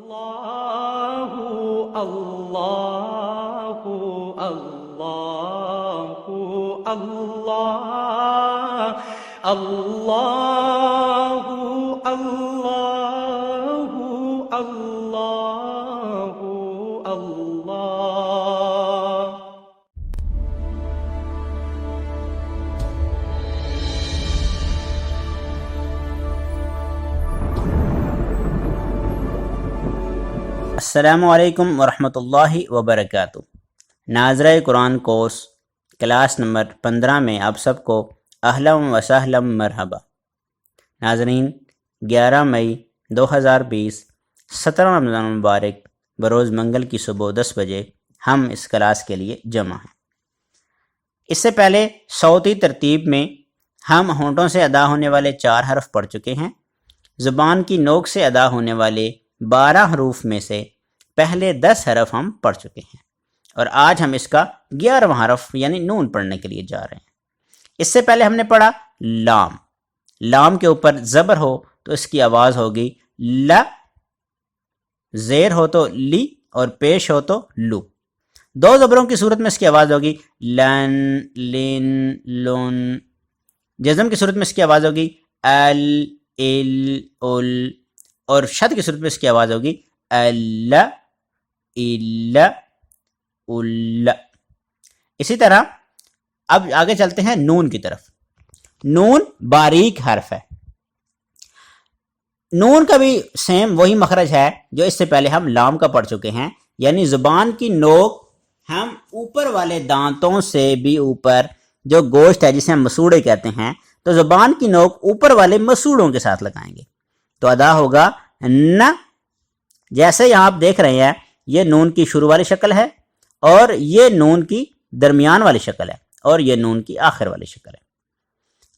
Allahu Allahu Allahu Allah Allahu Allahu Allahu Allah. السلام علیکم ورحمۃ اللہ وبرکاتہ. ناظرہ قرآن کورس کلاس نمبر 15 میں آپ سب کو اہلا و سہلا مرحبا. ناظرین، 11 مئی 2020 17 رمضان مبارک بروز منگل کی صبح 10 بجے ہم اس کلاس کے لیے جمع ہیں. اس سے پہلے صوتی ترتیب میں ہم ہونٹوں سے ادا ہونے والے 4 حرف پڑھ چکے ہیں. زبان کی نوک سے ادا ہونے والے 12 حروف میں سے پہلے 10 حرف ہم پڑھ چکے ہیں، اور آج ہم اس کا 11واں حرف یعنی نون پڑھنے کے لیے جا رہے ہیں. اس سے پہلے ہم نے پڑھا لام. لام کے اوپر زبر ہو تو اس کی آواز ہوگی ل، زیر ہو تو لی، اور پیش ہو تو لو. 2 زبروں کی صورت میں اس کی آواز ہوگی لن، لن، لن. جزم کی صورت میں اس کی آواز ہوگی ال، ال، ال، اور شد کی صورت میں اس کی آواز ہوگی ال، ال، ال. اسی طرح اب آگے چلتے ہیں نون کی طرف. نون باریک حرف ہے. نون کا بھی سیم وہی مخرج ہے جو اس سے پہلے ہم لام کا پڑھ چکے ہیں، یعنی زبان کی نوک ہم اوپر والے دانتوں سے بھی اوپر جو گوشت ہے جسے ہم مسوڑے کہتے ہیں، تو زبان کی نوک اوپر والے مسوڑوں کے ساتھ لگائیں گے تو ادا ہوگا ن. جیسے یہاں آپ دیکھ رہے ہیں یہ نون کی شروع والی شکل ہے، اور یہ نون کی درمیان والی شکل ہے، اور یہ نون کی آخر والی شکل ہے.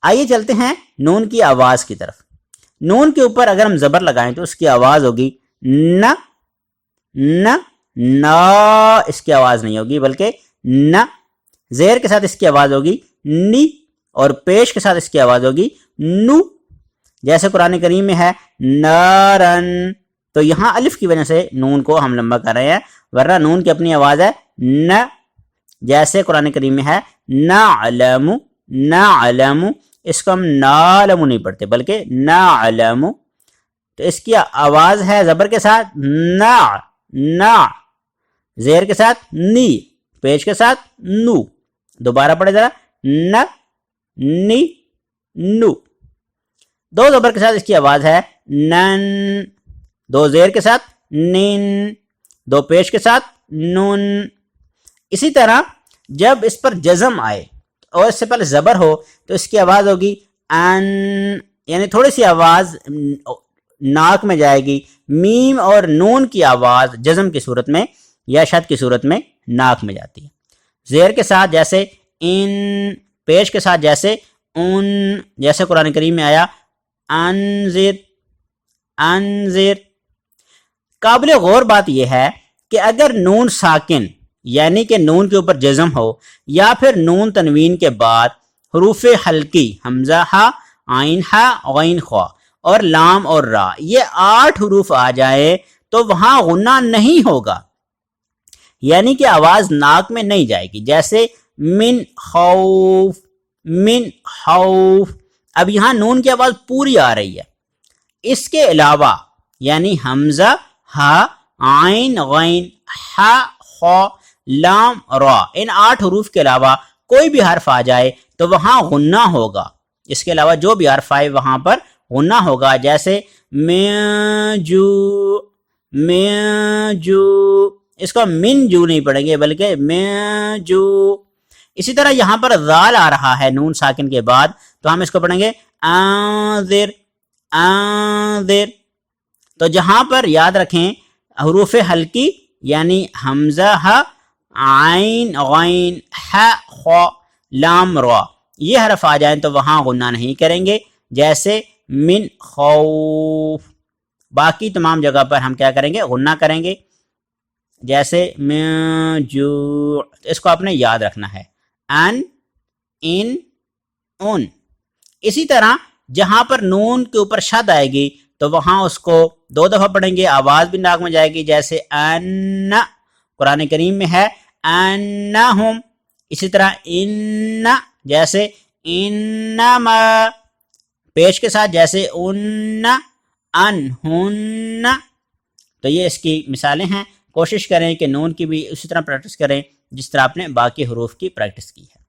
آئیے چلتے ہیں نون کی آواز کی طرف. نون کے اوپر اگر ہم زبر لگائیں تو اس کی آواز ہوگی ن، ن، نا. اس کی آواز نہیں ہوگی بلکہ ن. زیر کے ساتھ اس کی آواز ہوگی نی، اور پیش کے ساتھ اس کی آواز ہوگی نو. جیسے قرآن کریم میں ہے نارن، تو یہاں الف کی وجہ سے نون کو ہم لمبا کر رہے ہیں، ورنہ نون کی اپنی آواز ہے ن. جیسے قرآن کریم میں ہے نعلم، نعلم، اس کو ہم نعلم نہیں پڑھتے بلکہ نعلم. تو اس کی آواز ہے زبر کے ساتھ نا، نا. زیر کے ساتھ نی، پیش کے ساتھ نو. دوبارہ پڑھے ذرا ن، نی، نو. 2 زبر کے ساتھ اس کی آواز ہے نن. 2 زیر کے ساتھ نن. 2 پیش کے ساتھ نون. اسی طرح جب اس پر جزم آئے اور اس سے پہلے زبر ہو تو اس کی آواز ہوگی ان، یعنی تھوڑی سی آواز ناک میں جائے گی. میم اور نون کی آواز جزم کی صورت میں یا شد کی صورت میں ناک میں جاتی ہے. زیر کے ساتھ جیسے ان، پیش کے ساتھ جیسے ان. جیسے قرآن کریم میں آیا انذر، انذر. قابل غور بات یہ ہے کہ اگر نون ساکن یعنی کہ نون کے اوپر جزم ہو، یا پھر نون تنوین کے بعد حروف حلقی حمزہ ہا، عین ہا، غین خوا اور لام اور را، یہ 8 حروف آ جائے تو وہاں غنہ نہیں ہوگا، یعنی کہ آواز ناک میں نہیں جائے گی. جیسے من خوف، من خوف. اب یہاں نون کی آواز پوری آ رہی ہے. اس کے علاوہ یعنی حمزہ ہا، عین غین ہا، خا، لام را، ان 8 حروف کے علاوہ کوئی بھی حرف آ جائے تو وہاں غنہ ہوگا. اس کے علاوہ جو بھی حرف آئے وہاں پر غنہ ہوگا. جیسے من جو، من جو، اس کو من جو نہیں پڑھیں گے بلکہ من جو. اسی طرح یہاں پر ذال آ رہا ہے نون ساکن کے بعد، تو ہم اس کو پڑھیں گے انذر، انذر. تو جہاں پر یاد رکھیں حروف حلقی یعنی حمزہ ہا، عین غین ہا، خا، لام را، یہ حرف آ جائیں تو وہاں غنہ نہیں کریں گے. جیسے من خوف. باقی تمام جگہ پر ہم کیا کریں گے؟ غنہ کریں گے. جیسے من جو، اس کو آپ نے یاد رکھنا ہے. ان، ان، ان. اسی طرح جہاں پر نون کے اوپر شد آئے گی تو وہاں اس کو 2 دفعہ پڑھیں گے، آواز بھی ناک میں جائے گی، جیسے ان قرآن کریم میں ہے انہم، اسی طرح ان جیسے انما پیش کے ساتھ، جیسے انہن. تو یہ اس کی مثالیں ہیں. کوشش کریں کہ نون کی بھی اسی طرح پریکٹس کریں جس طرح آپ نے باقی حروف کی پریکٹس کی ہے.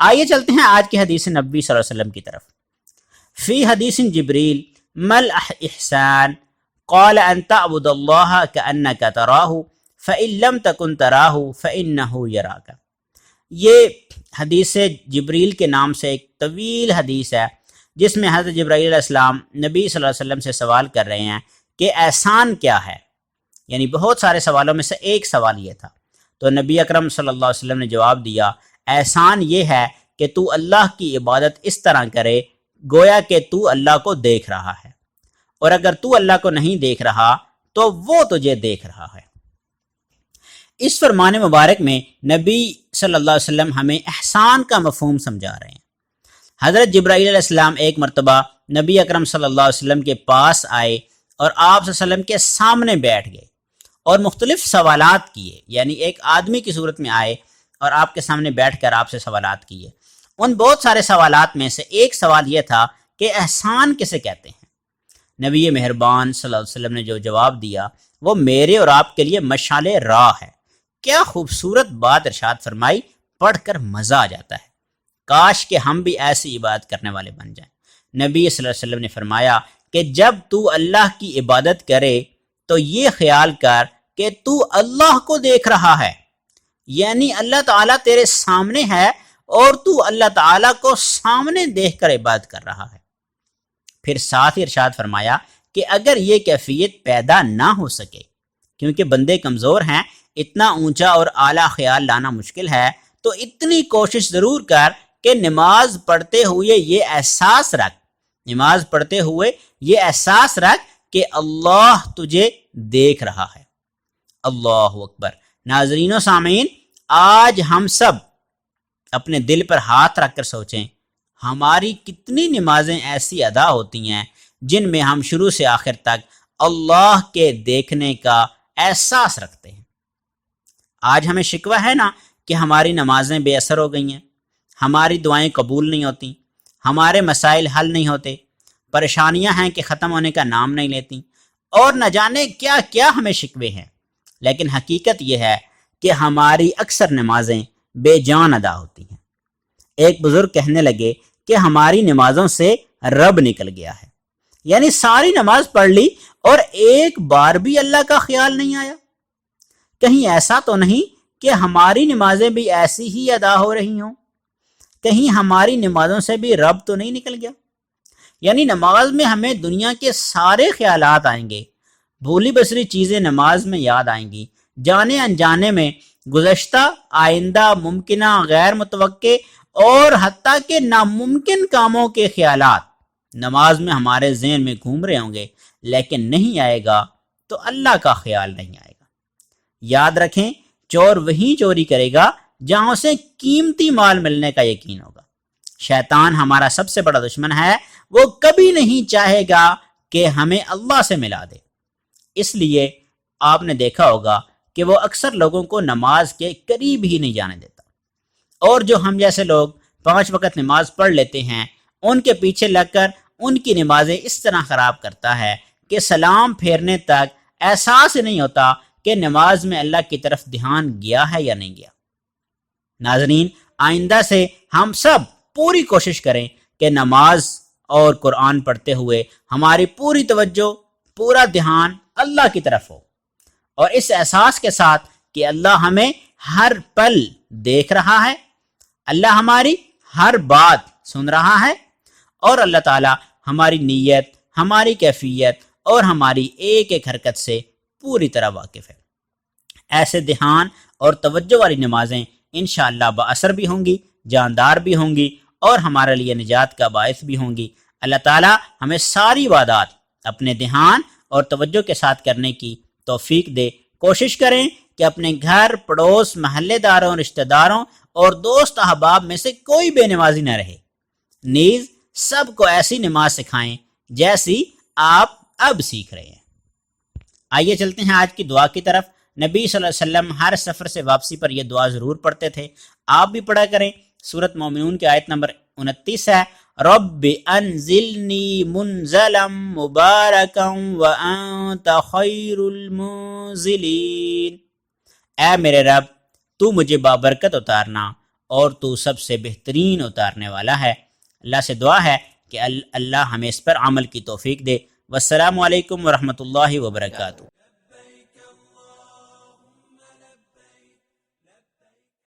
آئیے چلتے ہیں آج کی حدیث نبوی صلی اللہ علیہ وسلم کی طرف. فی حدیث جبریل مل احسان قال ان تعبد اللہ کأنک تراہ فإن لم تکن تراہ فإنہ یراک. یہ حدیث جبریل کے نام سے ایک طویل حدیث ہے جس میں حضرت جبرائیل علیہ السلام نبی صلی اللہ علیہ وسلم سے سوال کر رہے ہیں کہ احسان کیا ہے. یعنی بہت سارے سوالوں میں سے ایک سوال یہ تھا. تو نبی اکرم صلی اللہ علیہ وسلم نے جواب دیا احسان یہ ہے کہ تو اللہ کی عبادت اس طرح کرے گویا کہ تو اللہ کو دیکھ رہا ہے، اور اگر تو اللہ کو نہیں دیکھ رہا تو وہ تجھے دیکھ رہا ہے. اس فرمان مبارک میں نبی صلی اللہ علیہ وسلم ہمیں احسان کا مفہوم سمجھا رہے ہیں. حضرت جبرائیل علیہ السلام ایک مرتبہ نبی اکرم صلی اللہ علیہ وسلم کے پاس آئے اور آپ صلی اللہ علیہ وسلم کے سامنے بیٹھ گئے اور مختلف سوالات کیے. یعنی ایک آدمی کی صورت میں آئے اور آپ کے سامنے بیٹھ کر آپ سے سوالات کیے. ان بہت سارے سوالات میں سے ایک سوال یہ تھا کہ احسان کسے کہتے ہیں. نبی مہربان صلی اللہ علیہ وسلم نے جو جواب دیا وہ میرے اور آپ کے لیے مشعل راہ ہے. کیا خوبصورت بات ارشاد فرمائی، پڑھ کر مزہ آ جاتا ہے. کاش کہ ہم بھی ایسی عبادت کرنے والے بن جائیں. نبی صلی اللہ علیہ وسلم نے فرمایا کہ جب تو اللہ کی عبادت کرے تو یہ خیال کر کہ تو اللہ کو دیکھ رہا ہے. یعنی اللہ تعالیٰ تیرے سامنے ہے اور تو اللہ تعالیٰ کو سامنے دیکھ کر عبادت کر رہا ہے. پھر ساتھ ہی ارشاد فرمایا کہ اگر یہ کیفیت پیدا نہ ہو سکے کیونکہ بندے کمزور ہیں، اتنا اونچا اور اعلیٰ خیال لانا مشکل ہے، تو اتنی کوشش ضرور کر کہ نماز پڑھتے ہوئے یہ احساس رکھ کہ اللہ تجھے دیکھ رہا ہے. اللہ اکبر. ناظرین و سامعین، آج ہم سب اپنے دل پر ہاتھ رکھ کر سوچیں ہماری کتنی نمازیں ایسی ادا ہوتی ہیں جن میں ہم شروع سے آخر تک اللہ کے دیکھنے کا احساس رکھتے ہیں. آج ہمیں شکوہ ہے نا کہ ہماری نمازیں بے اثر ہو گئی ہیں، ہماری دعائیں قبول نہیں ہوتی، ہمارے مسائل حل نہیں ہوتے، پریشانیاں ہیں کہ ختم ہونے کا نام نہیں لیتی، اور نہ جانے کیا کیا ہمیں شکوے ہیں. لیکن حقیقت یہ ہے کہ ہماری اکثر نمازیں بے جان ادا ہوتی ہیں. ایک بزرگ کہنے لگے کہ ہماری نمازوں سے رب نکل گیا ہے. یعنی ساری نماز پڑھ لی اور ایک بار بھی اللہ کا خیال نہیں آیا. کہیں ایسا تو نہیں کہ ہماری نمازیں بھی ایسی ہی ادا ہو رہی ہوں؟ کہیں ہماری نمازوں سے بھی رب تو نہیں نکل گیا؟ یعنی نماز میں ہمیں دنیا کے سارے خیالات آئیں گے، بھولی بسری چیزیں نماز میں یاد آئیں گی، جانے انجانے میں گزشتہ، آئندہ، ممکنہ، غیر متوقع اور حتیٰ کہ ناممکن کاموں کے خیالات نماز میں ہمارے ذہن میں گھوم رہے ہوں گے، لیکن نہیں آئے گا تو اللہ کا خیال نہیں آئے گا. یاد رکھیں، چور وہیں چوری کرے گا جہاں اسے قیمتی مال ملنے کا یقین ہوگا. شیطان ہمارا سب سے بڑا دشمن ہے، وہ کبھی نہیں چاہے گا کہ ہمیں اللہ سے ملا دے. اس لیے آپ نے دیکھا ہوگا کہ وہ اکثر لوگوں کو نماز کے قریب ہی نہیں جانے دیتا، اور جو ہم جیسے لوگ 5 وقت نماز پڑھ لیتے ہیں ان کے پیچھے لگ کر ان کی نمازیں اس طرح خراب کرتا ہے کہ سلام پھیرنے تک احساس نہیں ہوتا کہ نماز میں اللہ کی طرف دھیان گیا ہے یا نہیں گیا. ناظرین، آئندہ سے ہم سب پوری کوشش کریں کہ نماز اور قرآن پڑھتے ہوئے ہماری پوری توجہ، پورا دھیان اللہ کی طرف ہو، اور اس احساس کے ساتھ کہ اللہ ہمیں ہر پل دیکھ رہا ہے، اللہ ہماری ہر بات سن رہا ہے، اور اللہ تعالیٰ ہماری نیت، ہماری کیفیت اور ہماری ایک ایک حرکت سے پوری طرح واقف ہے. ایسے دھیان اور توجہ والی نمازیں انشاءاللہ با اثر بھی ہوں گی، جاندار بھی ہوں گی، اور ہمارے لیے نجات کا باعث بھی ہوں گی. اللہ تعالیٰ ہمیں ساری عبادات اپنے دھیان اور توجہ کے ساتھ کرنے کی توفیق دے. کوشش کریں کہ اپنے گھر، پڑوس، محلے داروں، رشتہ داروں اور دوست احباب میں سے کوئی بے نمازی نہ رہے. نیز سب کو ایسی نماز سکھائیں جیسی آپ اب سیکھ رہے ہیں۔ آئیے چلتے ہیں آج کی دعا کی طرف۔ نبی صلی اللہ علیہ وسلم ہر سفر سے واپسی پر یہ دعا ضرور پڑھتے تھے، آپ بھی پڑھا کریں۔ سورۃ مومنون کی آیت نمبر 29 ہے، رب انزلنی منزلا مبارکا وانت خیر المنزلین، اے میرے رب تو مجھے بابرکت اتارنا اور تو سب سے بہترین اتارنے والا ہے۔ اللہ سے دعا ہے کہ اللہ ہمیں اس پر عمل کی توفیق دے۔ والسلام علیکم ورحمۃ اللہ وبرکاتہ۔